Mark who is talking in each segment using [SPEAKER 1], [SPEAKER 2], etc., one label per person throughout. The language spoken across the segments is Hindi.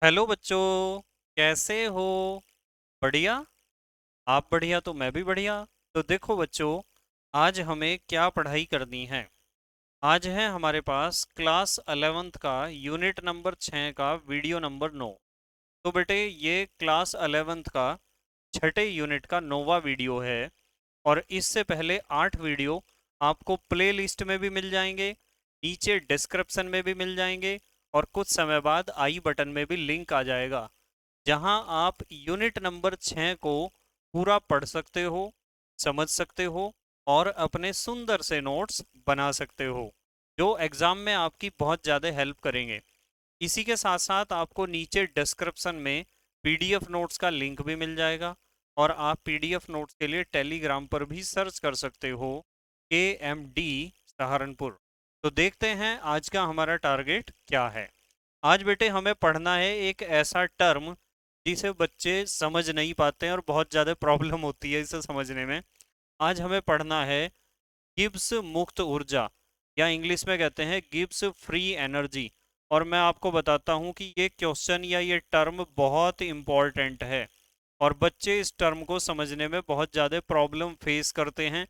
[SPEAKER 1] हेलो बच्चों। कैसे हो? बढ़िया। आप बढ़िया तो मैं भी बढ़िया। तो देखो बच्चों, आज हमें क्या पढ़ाई करनी है। आज है हमारे पास क्लास 11th का यूनिट नंबर 6 का वीडियो नंबर 9। तो बेटे ये क्लास 11th का छठे यूनिट का 9वां वीडियो है। और इससे पहले 8 वीडियो आपको प्ले लिस्ट में भी मिल जाएंगे, नीचे डिस्क्रिप्शन में भी मिल जाएंगे, और कुछ समय बाद आई बटन में भी लिंक आ जाएगा, जहां आप यूनिट नंबर 6 को पूरा पढ़ सकते हो, समझ सकते हो, और अपने सुंदर से नोट्स बना सकते हो, जो एग्जाम में आपकी बहुत ज़्यादा हेल्प करेंगे। इसी के साथ साथ आपको नीचे डिस्क्रिप्शन में पीडीएफ नोट्स का लिंक भी मिल जाएगा, और आप पीडीएफ नोट्स के लिए टेलीग्राम पर भी सर्च कर सकते हो, KMD सहारनपुर। तो देखते हैं आज का हमारा टारगेट क्या है। आज बेटे हमें पढ़ना है एक ऐसा टर्म जिसे बच्चे समझ नहीं पाते हैं और बहुत ज़्यादा प्रॉब्लम होती है इसे समझने में। आज हमें पढ़ना है गिब्स मुक्त ऊर्जा, या इंग्लिश में कहते हैं गिब्स फ्री एनर्जी। और मैं आपको बताता हूं कि ये क्वेश्चन या ये टर्म बहुत इंपॉर्टेंट है, और बच्चे इस टर्म को समझने में बहुत ज़्यादा प्रॉब्लम फेस करते हैं।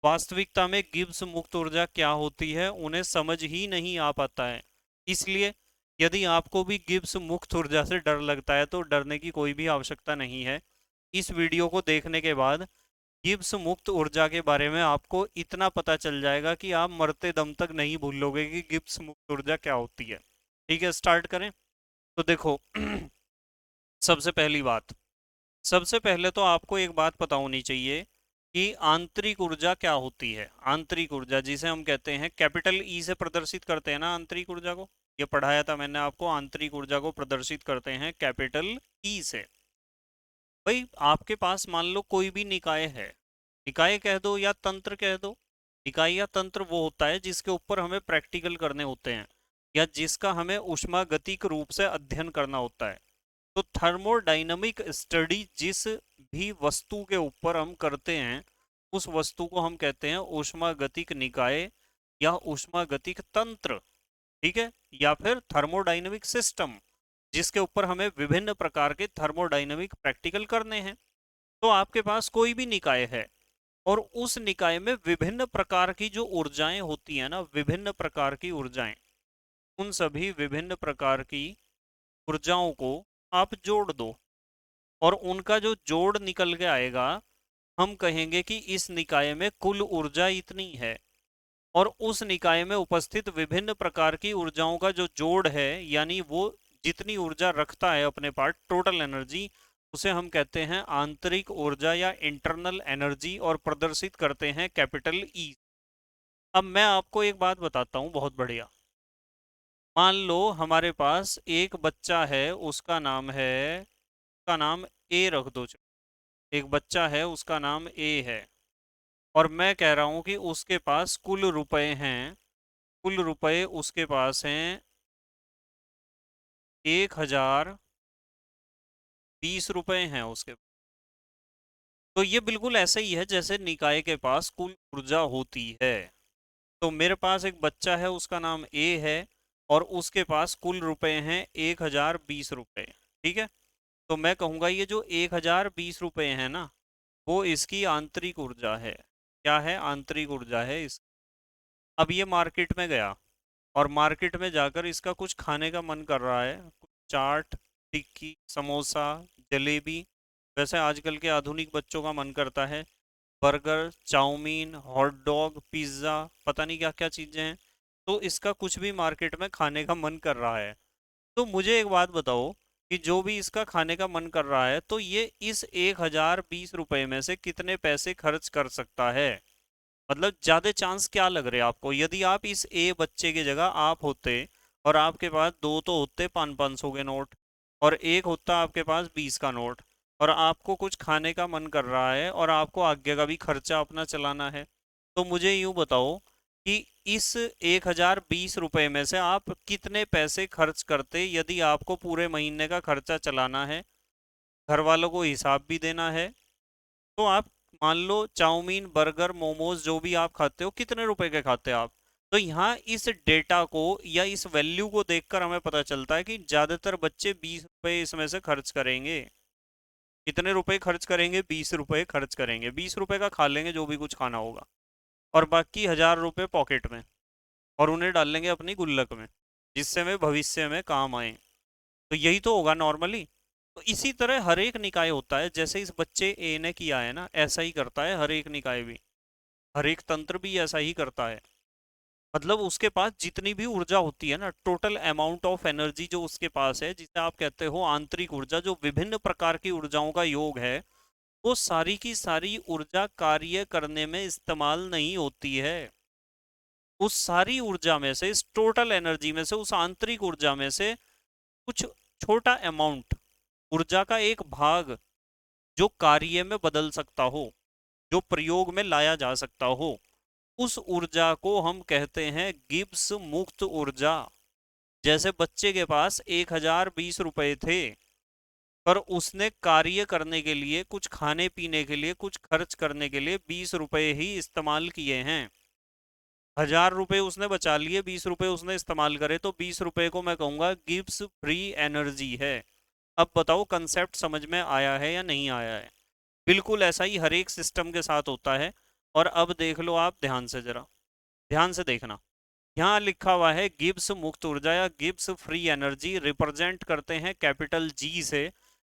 [SPEAKER 1] वास्तविकता में गिब्स मुक्त ऊर्जा क्या होती है उन्हें समझ ही नहीं आ पाता है। इसलिए यदि आपको भी गिब्स मुक्त ऊर्जा से डर लगता है तो डरने की कोई भी आवश्यकता नहीं है। इस वीडियो को देखने के बाद गिब्स मुक्त ऊर्जा के बारे में आपको इतना पता चल जाएगा कि आप मरते दम तक नहीं भूलोगे कि गिब्स मुक्त ऊर्जा क्या होती है। ठीक है, स्टार्ट करें। तो देखो सबसे पहली बात, सबसे पहले तो आपको एक बात पता होनी चाहिए कि आंतरिक ऊर्जा क्या होती है। आंतरिक ऊर्जा जिसे हम कहते हैं कैपिटल ई से प्रदर्शित करते हैं ना आंतरिक ऊर्जा को, ये पढ़ाया था मैंने आपको, आंतरिक ऊर्जा को प्रदर्शित करते हैं कैपिटल ई से। भाई आपके पास मान लो कोई भी निकाय है, निकाय कह दो या तंत्र कह दो। निकाय या तंत्र वो होता है जिसके ऊपर हमें प्रैक्टिकल करने होते हैं, या जिसका हमें ऊष्मागतिक रूप से अध्ययन करना होता है। तो थर्मोडायनामिक स्टडी जिस भी वस्तु के ऊपर हम करते हैं, उस वस्तु को हम कहते हैं ऊष्मागतिक निकाय या ऊष्मागतिक तंत्र। ठीक है, या फिर थर्मोडायनामिक सिस्टम, जिसके ऊपर हमें विभिन्न प्रकार के थर्मोडायनामिक प्रैक्टिकल करने हैं। तो आपके पास कोई भी निकाय है, और उस निकाय में विभिन्न प्रकार की जो ऊर्जाएं होती हैं ना, विभिन्न प्रकार की ऊर्जाएं, उन सभी विभिन्न प्रकार की ऊर्जाओं को आप जोड़ दो, और उनका जो जोड़ निकल के आएगा, हम कहेंगे कि इस निकाय में कुल ऊर्जा इतनी है। और उस निकाय में उपस्थित विभिन्न प्रकार की ऊर्जाओं का जो जोड़ है, यानी वो जितनी ऊर्जा रखता है अपने पास, टोटल एनर्जी, उसे हम कहते हैं आंतरिक ऊर्जा या इंटरनल एनर्जी, और प्रदर्शित करते हैं कैपिटल ई। अब मैं आपको एक बात बताता हूँ बहुत बढ़िया। मान लो हमारे पास एक बच्चा है, उसका नाम है, उसका नाम ए रख दो। एक बच्चा है उसका नाम ए है, और मैं कह रहा हूं कि उसके पास कुल रुपए हैं, कुल रुपए उसके पास हैं 1020 रुपए हैं उसके। तो ये बिल्कुल ऐसा ही है जैसे निकाय के पास कुल ऊर्जा होती है। तो मेरे पास एक बच्चा है उसका नाम ए है, और उसके पास कुल रुपए हैं 1020 रुपए। ठीक है, तो मैं कहूँगा ये जो 1020 रुपए हैं ना, वो इसकी आंतरिक ऊर्जा है। क्या है? आंतरिक ऊर्जा है इस। अब ये मार्केट में गया, और मार्केट में जाकर इसका कुछ खाने का मन कर रहा है, कुछ चाट, टिक्की, समोसा, जलेबी। वैसे आजकल के आधुनिक बच्चों का मन करता है burger, chowmein, hot dog, pizza, पता नहीं क्या क्या चीज़ें हैं। तो इसका कुछ भी मार्केट में खाने का मन कर रहा है। तो मुझे एक बात बताओ कि जो भी इसका खाने का मन कर रहा है, तो ये इस 1020 रुपए में से कितने पैसे खर्च कर सकता है? मतलब ज्यादा चांस क्या लग रहे हैं आपको? यदि आप इस ए बच्चे की जगह आप होते, और आपके पास दो तो होते 500-500 के नोट, और एक होता आपके पास 20 का नोट, और आपको कुछ खाने का मन कर रहा है, और आपको आगे का भी खर्चा अपना चलाना है, तो मुझे यूं बताओ कि इस 1020 रुपए में से आप कितने पैसे खर्च करते यदि आपको पूरे महीने का खर्चा चलाना है, घर वालों को हिसाब भी देना है। तो आप मान लो चाउमीन, बर्गर, मोमोज जो भी आप खाते हो, कितने रुपए के खाते हो आप? तो यहाँ इस डेटा को या इस वैल्यू को देखकर हमें पता चलता है कि ज्यादातर बच्चे 20 रुपए इसमें से खर्च करेंगे। कितने रुपए खर्च करेंगे? 20 रुपए खर्च करेंगे। 20 रुपए का खा लेंगे जो भी कुछ खाना होगा, और बाकी 1000 रुपए पॉकेट में, और उन्हें डाल लेंगे अपनी गुल्लक में, जिससे वे भविष्य में काम आए। तो यही तो होगा नॉर्मली। तो इसी तरह हर एक निकाय होता है, जैसे इस बच्चे ए ने किया है ना, ऐसा ही करता है हर एक निकाय भी, हर एक तंत्र भी ऐसा ही करता है। मतलब उसके पास जितनी भी ऊर्जा होती है ना, टोटल अमाउंट ऑफ एनर्जी जो उसके पास है, जिसे आप कहते हो आंतरिक ऊर्जा, जो विभिन्न प्रकार की ऊर्जाओं का योग है, वो सारी की सारी ऊर्जा कार्य करने में इस्तेमाल नहीं होती है। उस सारी ऊर्जा में से, इस टोटल एनर्जी में से, उस आंतरिक ऊर्जा में से कुछ छोटा अमाउंट, ऊर्जा का एक भाग जो कार्य में बदल सकता हो, जो प्रयोग में लाया जा सकता हो, उस ऊर्जा को हम कहते हैं गिब्स मुक्त ऊर्जा। जैसे बच्चे के पास 1020 रुपए थे, पर उसने कार्य करने के लिए, कुछ खाने पीने के लिए, कुछ खर्च करने के लिए 20 रुपए ही इस्तेमाल किए हैं। 1000 रुपए उसने बचा लिए, 20 रुपए उसने इस्तेमाल करे, तो 20 रुपए को मैं कहूंगा गिब्स फ्री एनर्जी है। अब बताओ कंसेप्ट समझ में आया है या नहीं आया है? बिल्कुल ऐसा ही हर एक सिस्टम के साथ होता है। और अब देख लो आप ध्यान से, जरा ध्यान से देखना। यहाँ लिखा हुआ है गिब्स मुक्त ऊर्जा या गिब्स फ्री एनर्जी रिप्रेजेंट करते हैं कैपिटल जी से,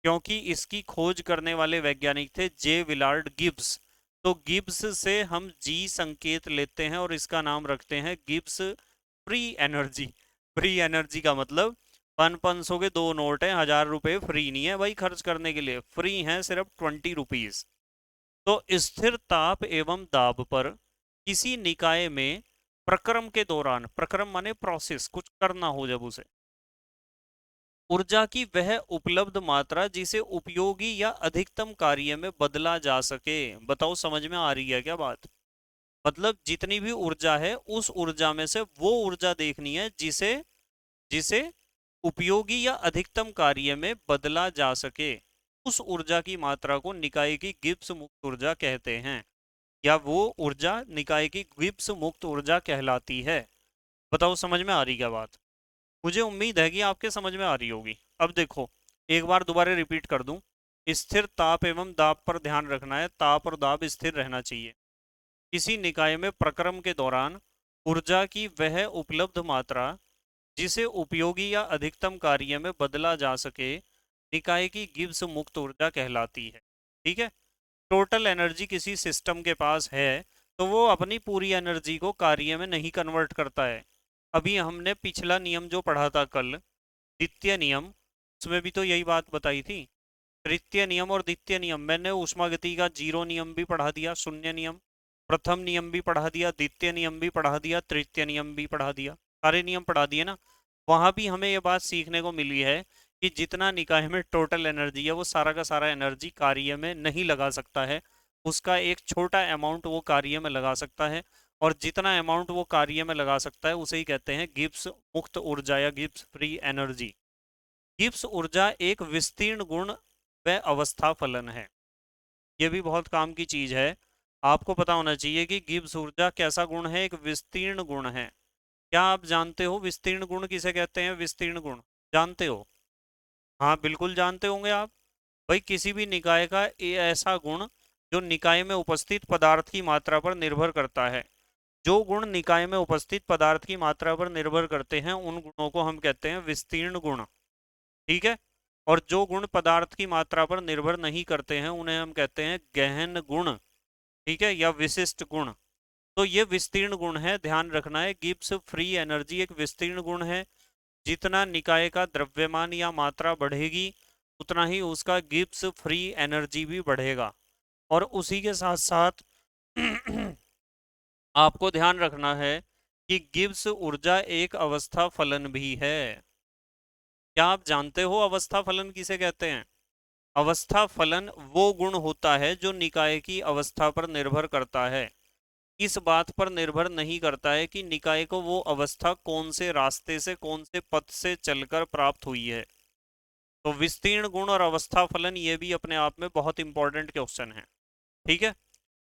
[SPEAKER 1] क्योंकि इसकी खोज करने वाले वैज्ञानिक थे जे विलार्ड गिब्स। तो गिब्स से हम जी संकेत लेते हैं और इसका नाम रखते हैं Gibbs free energy. Free energy का मतलब 500 के 2 नोट हैं, 1000 रुपए फ्री नहीं है भाई खर्च करने के लिए, फ्री हैं सिर्फ 20 रुपीज। तो स्थिर ताप एवं दाब पर किसी निकाय में प्रक्रम के दौरान, प्रक्रम माने प्रोसेस, कुछ करना हो जब उसे, ऊर्जा की वह उपलब्ध मात्रा जिसे उपयोगी या अधिकतम कार्य में बदला जा सके। बताओ समझ में आ रही है क्या बात? मतलब जितनी भी ऊर्जा है, उस ऊर्जा में से वो ऊर्जा देखनी है जिसे जिसे उपयोगी या अधिकतम कार्य में बदला जा सके। उस ऊर्जा की मात्रा को निकाय की गिब्स मुक्त ऊर्जा कहते हैं, या वो ऊर्जा निकाय की गिब्स मुक्त ऊर्जा कहलाती है। बताओ समझ में आ रही क्या बात? मुझे उम्मीद है कि आपके समझ में आ रही होगी। अब देखो, एक बार दोबारा रिपीट कर दूं। स्थिर ताप एवं दाब पर ध्यान रखना है, ताप और दाब स्थिर रहना चाहिए। किसी निकाय में प्रक्रम के दौरान ऊर्जा की वह उपलब्ध मात्रा जिसे उपयोगी या अधिकतम कार्य में बदला जा सके, निकाय की गिब्स मुक्त ऊर्जा कहलाती है। ठीक है। टोटल एनर्जी किसी सिस्टम के पास है, तो वो अपनी पूरी एनर्जी को कार्य में नहीं कन्वर्ट करता है। अभी हमने पिछला नियम जो पढ़ा था कल, द्वितीय नियम, उसमें भी तो यही बात बताई थी। तृतीय नियम और द्वितीय नियम, मैंने ऊष्मागति का जीरो नियम भी पढ़ा दिया, शून्य नियम, प्रथम नियम भी पढ़ा दिया, द्वितीय नियम भी पढ़ा दिया, तृतीय नियम भी पढ़ा दिया, सारे नियम पढ़ा दिए ना। वहां भी हमें ये बात सीखने को मिली है कि जितना निकाय में टोटल एनर्जी है, वो सारा का सारा एनर्जी कार्य में नहीं लगा सकता है। उसका एक छोटा अमाउंट वो कार्य में लगा सकता है, और जितना अमाउंट वो कार्य में लगा सकता है उसे ही कहते हैं गिब्स मुक्त ऊर्जा या गिब्स फ्री एनर्जी। गिब्स ऊर्जा एक विस्तीर्ण गुण व अवस्था फलन है। ये भी बहुत काम की चीज है, आपको पता होना चाहिए कि गिब्स ऊर्जा कैसा गुण है, एक विस्तीर्ण गुण है। क्या आप जानते हो विस्तीर्ण गुण किसे कहते हैं? विस्तीर्ण गुण जानते हो? हाँ बिल्कुल जानते होंगे आप। भाई किसी भी निकाय का ऐसा गुण जो निकाय में उपस्थित पदार्थ की मात्रा पर निर्भर करता है। जो गुण निकाय में उपस्थित पदार्थ की मात्रा पर निर्भर करते हैं, उन गुणों को हम कहते हैं विस्तीर्ण गुण। ठीक है। और जो गुण पदार्थ की मात्रा पर निर्भर नहीं करते हैं, उन्हें हम कहते हैं गहन गुण। ठीक है, या विशिष्ट गुण। तो ये विस्तीर्ण गुण है, ध्यान रखना है। गिब्स फ्री एनर्जी एक विस्तीर्ण गुण है। जितना निकाय का द्रव्यमान या मात्रा बढ़ेगी, उतना ही उसका गिब्स फ्री एनर्जी भी बढ़ेगा। और उसी के साथ साथ आपको ध्यान रखना है कि गिब्स ऊर्जा एक अवस्था फलन भी है। क्या आप जानते हो अवस्था फलन किसे कहते हैं? अवस्था फलन वो गुण होता है जो निकाय की अवस्था पर निर्भर करता है। इस बात पर निर्भर नहीं करता है कि निकाय को वो अवस्था कौन से रास्ते से, कौन से पथ से चलकर प्राप्त हुई है। तो विस्तीर्ण गुण और अवस्था फलन ये भी अपने आप में बहुत इंपॉर्टेंट क्वेश्चन है। ठीक है।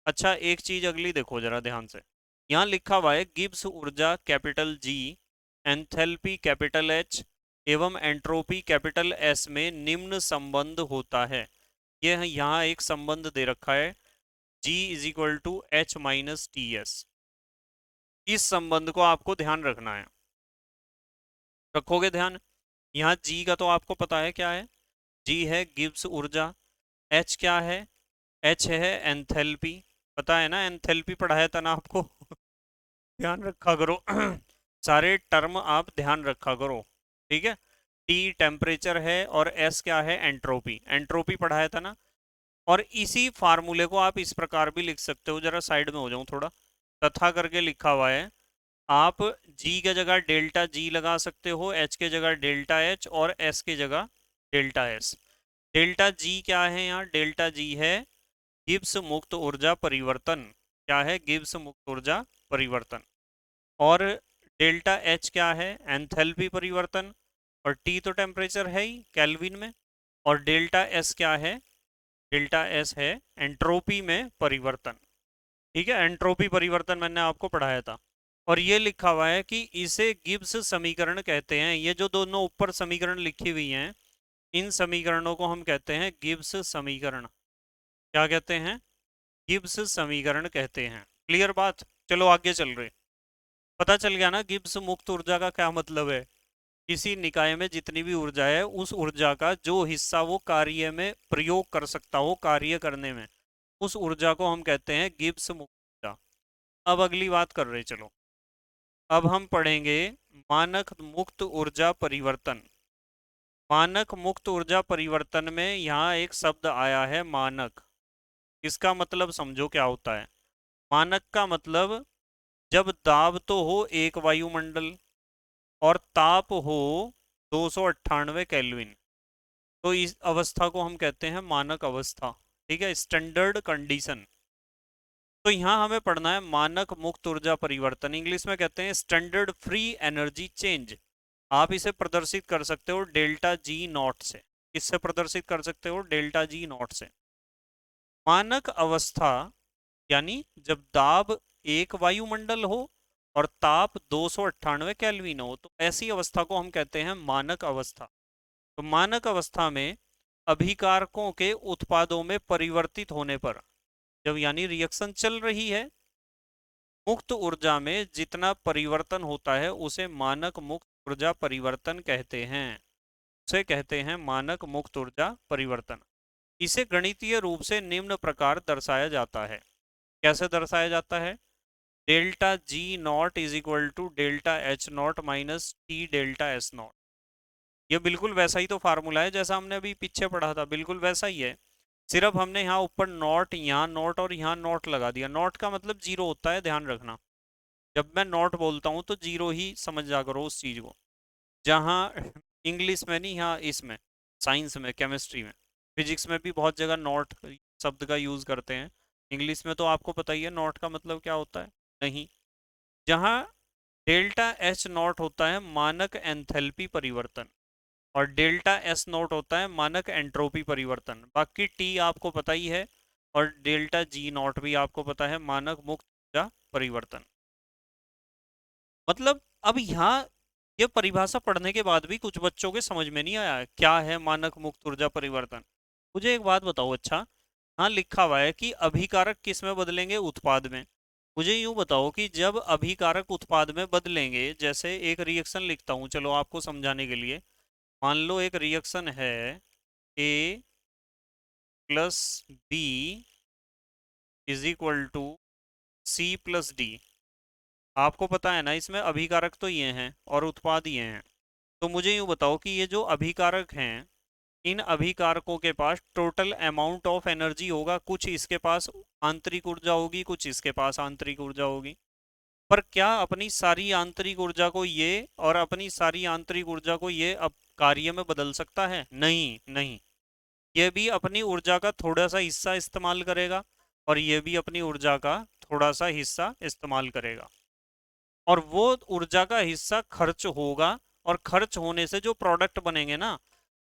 [SPEAKER 1] अच्छा, एक चीज अगली देखो जरा ध्यान से। यहाँ लिखा हुआ है गिब्स ऊर्जा capital G, enthalpy capital H एवं एंट्रोपी कैपिटल एस में निम्न संबंध होता है। यह यहाँ एक संबंध दे रखा है, G is equal to H minus T S. इस संबंध को आपको ध्यान रखना है, रखोगे ध्यान। यहाँ G का तो आपको पता है क्या है, G है गिब्स ऊर्जा, H क्या है, H है एंथैल्पी, पता है ना, एंथैल्पी पढ़ाया था ना आपको ध्यान रखा करो सारे टर्म आप ध्यान रखा करो, ठीक है। T टेम्परेचर है और S क्या है, एंट्रोपी, एंट्रोपी पढ़ाया था ना। और इसी फार्मूले को आप इस प्रकार भी लिख सकते हो, जरा साइड में हो जाऊं थोड़ा, तथा करके लिखा हुआ है। आप G के जगह डेल्टा G लगा सकते हो, H के जगह डेल्टा H और S के जगह डेल्टा S। डेल्टा G क्या है, यहाँ डेल्टा G है गिब्स मुक्त ऊर्जा परिवर्तन, क्या है, गिब्स मुक्त ऊर्जा परिवर्तन। और डेल्टा H क्या है, एंथैल्पी परिवर्तन। और T तो टेम्परेचर है ही केल्विन में। और डेल्टा S क्या है, डेल्टा S है एंट्रोपी में परिवर्तन, ठीक है। एंट्रोपी परिवर्तन मैंने आपको पढ़ाया था। और ये लिखा हुआ है कि इसे गिब्स समीकरण कहते हैं। ये जो दोनों ऊपर समीकरण लिखी हुई हैं, इन समीकरणों को हम कहते हैं गिब्स समीकरण। क्या कहते हैं, गिब्स समीकरण कहते हैं। क्लियर बात, चलो आगे चल रहे। पता चल गया ना गिब्स मुक्त ऊर्जा का क्या मतलब है। किसी निकाय में जितनी भी ऊर्जा है, उस ऊर्जा का जो हिस्सा वो कार्य में प्रयोग कर सकता हो, कार्य करने में, उस ऊर्जा को हम कहते हैं गिब्स मुक्त ऊर्जा। अब अगली बात कर रहे, चलो अब हम पढ़ेंगे मानक मुक्त ऊर्जा परिवर्तन। मानक मुक्त ऊर्जा परिवर्तन में यहाँ एक शब्द आया है मानक। इसका मतलब समझो क्या होता है। मानक का मतलब जब दाब तो हो एक वायुमंडल और ताप हो 298 केल्विन, तो इस अवस्था को हम कहते हैं मानक अवस्था, ठीक है, स्टैंडर्ड कंडीशन। तो यहाँ हमें पढ़ना है मानक मुक्त ऊर्जा परिवर्तन, इंग्लिश में कहते हैं स्टैंडर्ड फ्री एनर्जी चेंज। आप इसे प्रदर्शित कर सकते हो डेल्टा जी नॉट से। इससे प्रदर्शित कर सकते हो डेल्टा जी नॉट से। मानक अवस्था यानी जब दाब एक वायुमंडल हो और ताप 298 केल्विन हो, तो ऐसी अवस्था को हम कहते हैं मानक अवस्था। तो मानक अवस्था में अभिकारकों के उत्पादों में परिवर्तित होने पर, जब यानी रिएक्शन चल रही है, मुक्त ऊर्जा में जितना परिवर्तन होता है उसे मानक मुक्त ऊर्जा परिवर्तन कहते हैं। उसे कहते हैं मानक मुक्त ऊर्जा परिवर्तन। इसे गणितीय रूप से निम्न प्रकार दर्शाया जाता है। कैसे दर्शाया जाता है, delta G naught is equal to delta H naught minus T delta S naught. ये बिल्कुल वैसा ही तो फार्मूला है जैसा हमने अभी पीछे पढ़ा था, बिल्कुल वैसा ही है। सिर्फ हमने यहाँ ऊपर नॉट, यहाँ नॉट और यहाँ नॉट लगा दिया। नॉट का मतलब जीरो होता है, ध्यान रखना। जब मैं नॉट बोलता हूँ तो जीरो ही समझ जा करो उस चीज को। जहाँ इंग्लिश में नहीं, यहाँ इसमें साइंस में, केमिस्ट्री में, फिजिक्स में भी बहुत जगह नॉट शब्द का यूज करते हैं। इंग्लिश में तो आपको पता ही है नॉट का मतलब क्या होता है, नहीं। जहाँ डेल्टा एच नॉट होता है मानक एंथैल्पी परिवर्तन और डेल्टा एस नॉट होता है मानक एंट्रोपी परिवर्तन। बाकी टी आपको पता ही है और डेल्टा जी नॉट भी आपको पता है, मानक मुक्त ऊर्जा परिवर्तन। मतलब अब यहाँ ये परिभाषा पढ़ने के बाद भी कुछ बच्चों के समझ में नहीं आया क्या है मानक मुक्त ऊर्जा परिवर्तन। मुझे एक बात बताओ, अच्छा हाँ लिखा हुआ है कि अभिकारक किस में बदलेंगे, उत्पाद में। मुझे यूं बताओ कि जब अभिकारक उत्पाद में बदलेंगे, जैसे एक रिएक्शन लिखता हूँ चलो आपको समझाने के लिए। मान लो एक रिएक्शन है A plus B is equal to C plus D. आपको पता है ना इसमें अभिकारक तो ये हैं और उत्पाद ये हैं। तो मुझे यूं बताओ कि ये जो अभिकारक हैं, इन अभिकारकों के पास टोटल अमाउंट ऑफ एनर्जी होगा, कुछ इसके पास आंतरिक ऊर्जा होगी, कुछ इसके पास आंतरिक ऊर्जा होगी। पर क्या अपनी सारी आंतरिक ऊर्जा को ये और अपनी सारी आंतरिक ऊर्जा को ये अब कार्य में बदल सकता है, नहीं नहीं। ये भी अपनी ऊर्जा का थोड़ा सा हिस्सा इस्तेमाल करेगा और ये भी अपनी ऊर्जा का थोड़ा सा हिस्सा इस्तेमाल करेगा। और वो ऊर्जा का हिस्सा खर्च होगा और खर्च होने से जो प्रोडक्ट बनेंगे ना,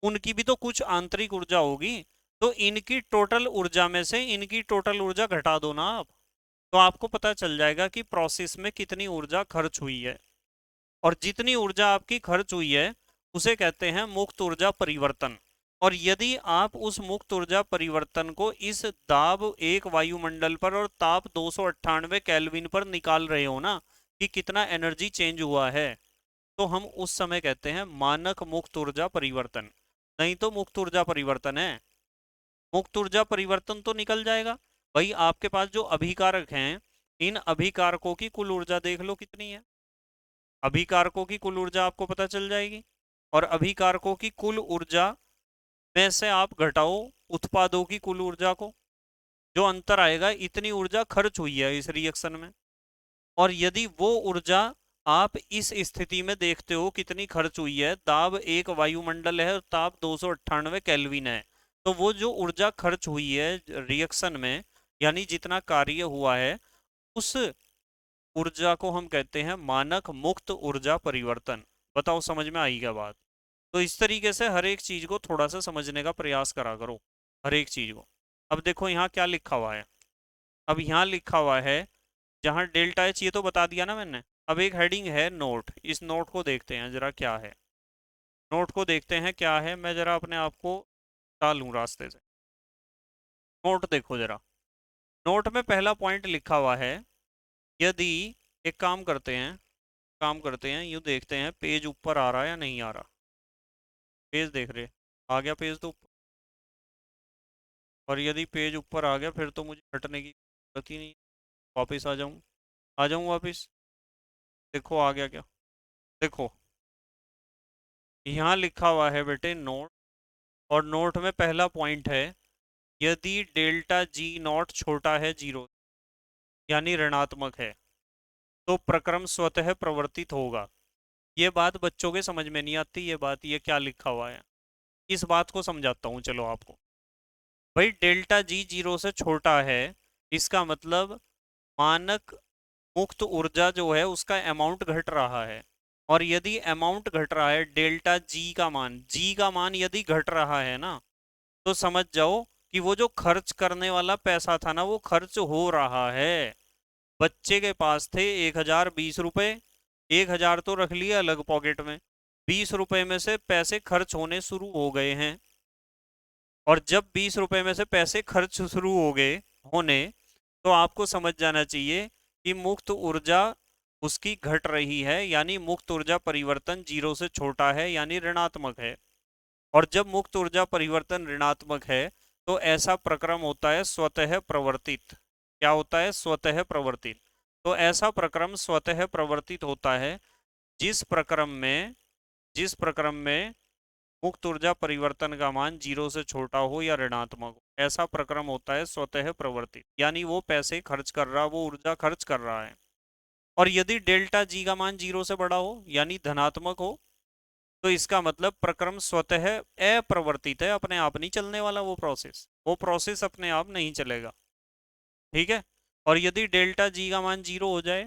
[SPEAKER 1] उनकी भी तो कुछ आंतरिक ऊर्जा होगी। तो इनकी टोटल ऊर्जा में से इनकी टोटल ऊर्जा घटा दो ना आप, तो आपको पता चल जाएगा कि प्रोसेस में कितनी ऊर्जा खर्च हुई है। और जितनी ऊर्जा आपकी खर्च हुई है उसे कहते हैं मुक्त ऊर्जा परिवर्तन। और यदि आप उस मुक्त ऊर्जा परिवर्तन को इस दाब एक वायुमंडल पर और ताप 298 केल्विन पर निकाल रहे हो ना, कि कितना एनर्जी चेंज हुआ है, तो हम उस समय कहते हैं मानक मुक्त ऊर्जा परिवर्तन। नहीं तो मुक्त ऊर्जा परिवर्तन है। मुक्त ऊर्जा परिवर्तन तो निकल जाएगा। भाई आपके पास जो अभिकारक हैं, इन अभिकारकों की कुल ऊर्जा देख लो कितनी है। अभिकारकों की कुल ऊर्जा आपको पता चल जाएगी। और अभिकारकों की कुल ऊर्जा में से आप घटाओ उत्पादों की कुल ऊर्जा को, जो अंतर आएगा इतनी ऊर्जा खर्च हुई है इस रिएक्शन में। और यदि वो ऊर्जा आप इस स्थिति में देखते हो कितनी खर्च हुई है, दाब एक वायुमंडल है और ताप 298 केल्विन है, तो वो जो ऊर्जा खर्च हुई है रिएक्शन में, यानी जितना कार्य हुआ है, उस ऊर्जा को हम कहते हैं मानक मुक्त ऊर्जा परिवर्तन। बताओ समझ में आई क्या बात? तो इस तरीके से हर एक चीज को थोड़ा सा समझने का प्रयास करा करो, हर एक चीज को। अब देखो यहाँ क्या लिखा हुआ है। अब यहाँ लिखा हुआ है, जहाँ डेल्टा एच ये तो बता दिया ना मैंने। अब एक हेडिंग है नोट, इस नोट को देखते हैं जरा क्या है। नोट को देखते हैं क्या है, मैं जरा अपने आप को टालूं रास्ते से। नोट देखो जरा। नोट में पहला पॉइंट लिखा हुआ है, यदि, एक काम करते हैं यूँ देखते हैं पेज ऊपर आ रहा है या नहीं आ रहा। पेज देख रहे, आ गया पेज तो ऊपर। और यदि पेज ऊपर आ गया फिर तो मुझे हटने की जरूरत ही नहीं, वापस आ जाऊँ वापस। देखो आ गया क्या? देखो यहाँ लिखा हुआ है बेटे नोट। और नोट में पहला पॉइंट है, यदि डेल्टा जी नॉट छोटा है जीरो, यानी ऋणात्मक है, तो प्रक्रम स्वतः प्रवर्तित होगा। ये बात बच्चों के समझ में नहीं आती, ये बात, ये क्या लिखा हुआ है, इस बात को समझाता हूँ चलो आपको। भाई डेल्टा जी जीरो से छोटा है, इसका मतलब मानक मुक्त ऊर्जा जो है उसका अमाउंट घट रहा है। और यदि अमाउंट घट रहा है, डेल्टा जी का मान यदि घट रहा है ना, तो समझ जाओ कि वो जो खर्च करने वाला पैसा था ना वो खर्च हो रहा है। बच्चे के पास थे 1020 रुपए, 1000 तो रख लिया अलग पॉकेट में, 20 रुपए में से पैसे खर्च होने शुरू हो गए हैं। और जब 20 रुपए में से पैसे खर्च शुरू हो गए होने, तो आपको समझ जाना चाहिए कि मुक्त ऊर्जा उसकी घट रही है, यानी मुक्त ऊर्जा परिवर्तन जीरो से छोटा है, यानी ऋणात्मक है। और जब मुक्त ऊर्जा परिवर्तन ऋणात्मक है, तो ऐसा प्रक्रम होता है स्वतः प्रवर्तित। क्या होता है? स्वतः प्रवर्तित। तो ऐसा प्रक्रम स्वतः प्रवर्तित होता है जिस प्रक्रम में मुक्त ऊर्जा परिवर्तन का मान जीरो से छोटा हो या ऋणात्मक हो, ऐसा प्रक्रम होता है स्वतः प्रवर्तित, यानी वो पैसे खर्च कर रहा, वो ऊर्जा खर्च कर रहा है। और यदि डेल्टा जी का मान जीरो से बड़ा हो यानी धनात्मक हो, तो इसका मतलब प्रक्रम स्वतः अप्रवर्तित है, अपने आप नहीं चलने वाला वो प्रोसेस अपने आप नहीं चलेगा। ठीक है। और यदि डेल्टा जी का मान जीरो हो जाए,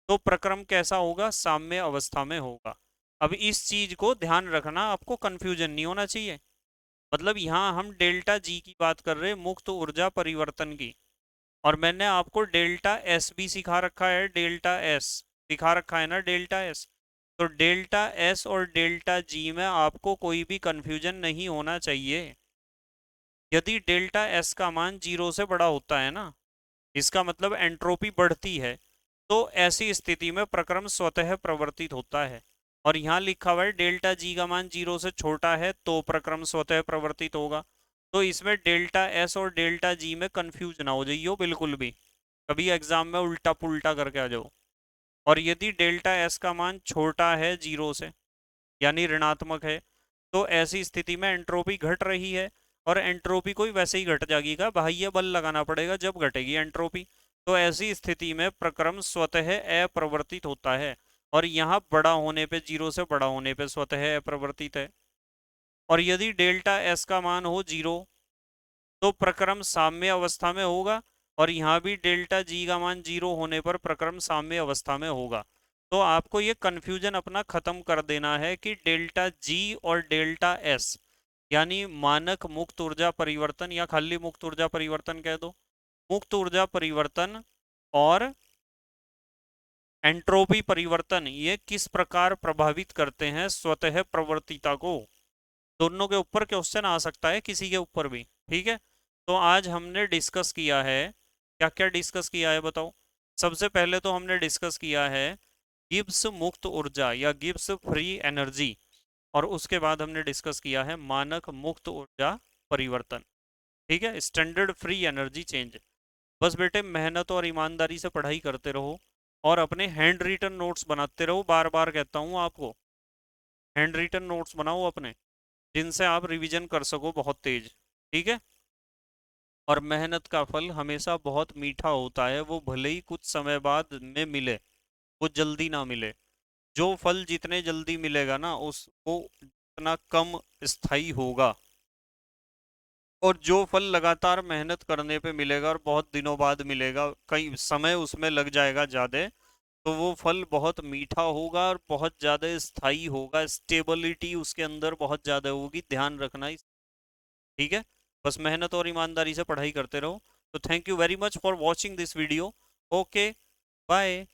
[SPEAKER 1] तो प्रक्रम कैसा होगा? साम्य अवस्था में होगा। अब इस चीज को ध्यान रखना, आपको कंफ्यूजन नहीं होना चाहिए। मतलब यहाँ हम डेल्टा जी की बात कर रहे हैं, मुक्त ऊर्जा परिवर्तन की। और मैंने आपको डेल्टा एस भी सिखा रखा है, डेल्टा एस सिखा रखा है ना, डेल्टा एस। तो डेल्टा एस और डेल्टा जी में आपको कोई भी कंफ्यूजन नहीं होना चाहिए। यदि डेल्टा एस का मान जीरो से बड़ा होता है ना, इसका मतलब एंट्रोपी बढ़ती है, तो ऐसी स्थिति में प्रक्रम स्वतः प्रवर्तित होता है। और यहाँ लिखा हुआ है डेल्टा जी का मान जीरो से छोटा है तो प्रक्रम स्वतः प्रवर्तित होगा। तो इसमें डेल्टा एस और डेल्टा जी में कंफ्यूज ना हो जाइयो बिल्कुल भी, कभी एग्जाम में उल्टा पुल्टा करके आ जाओ। और यदि डेल्टा एस का मान छोटा है जीरो से, यानी ऋणात्मक है, तो ऐसी स्थिति में एंट्रोपी घट रही है। और एंट्रोपी कोई वैसे ही घट जाएगी का, बाह्य बल लगाना पड़ेगा जब घटेगी एंट्रोपी। तो ऐसी स्थिति में प्रक्रम स्वतः अप्रवर्तित होता है। और यहाँ बड़ा होने पे, जीरो से बड़ा होने पे स्वतः अप्रवर्तित है। और यदि डेल्टा एस का मान हो जीरो, तो प्रक्रम साम्य अवस्था में होगा। और यहाँ भी डेल्टा जी का मान जीरो होने पर प्रक्रम साम्य अवस्था में होगा। तो आपको ये कन्फ्यूजन अपना खत्म कर देना है कि डेल्टा जी और डेल्टा एस, यानी मानक मुक्त ऊर्जा परिवर्तन या खाली मुक्त ऊर्जा परिवर्तन कह दो, मुक्त ऊर्जा परिवर्तन और एंट्रोपी परिवर्तन ये किस प्रकार प्रभावित करते हैं स्वतः प्रवर्तिता को। दोनों के ऊपर क्वेश्चन आ सकता है, किसी के ऊपर भी। ठीक है, तो आज हमने डिस्कस किया है, क्या क्या डिस्कस किया है बताओ। सबसे पहले तो हमने डिस्कस किया है गिब्स मुक्त ऊर्जा या गिब्स फ्री एनर्जी, और उसके बाद हमने डिस्कस किया है मानक मुक्त ऊर्जा परिवर्तन। ठीक है, स्टैंडर्ड फ्री एनर्जी चेंज। बस बेटे मेहनत और ईमानदारी से पढ़ाई करते रहो और अपने हैंड रिटन नोट्स बनाते रहो, बार बार कहता हूँ आपको। हैंड रिटन नोट्स बनाओ अपने, जिनसे आप रिवीजन कर सको बहुत तेज। ठीक है, और मेहनत का फल हमेशा बहुत मीठा होता है, वो भले ही कुछ समय बाद में मिले, वो जल्दी ना मिले। जो फल जितने जल्दी मिलेगा ना उस वो उतना कम स्थायी होगा, और जो फल लगातार मेहनत करने पे मिलेगा और बहुत दिनों बाद मिलेगा, कई समय उसमें लग जाएगा ज़्यादा, तो वो फल बहुत मीठा होगा और बहुत ज़्यादा स्थायी होगा, स्टेबिलिटी उसके अंदर बहुत ज़्यादा होगी, ध्यान रखना ठीक है। बस मेहनत और ईमानदारी से पढ़ाई करते रहो। तो thank you very much for watching this video. Okay, bye.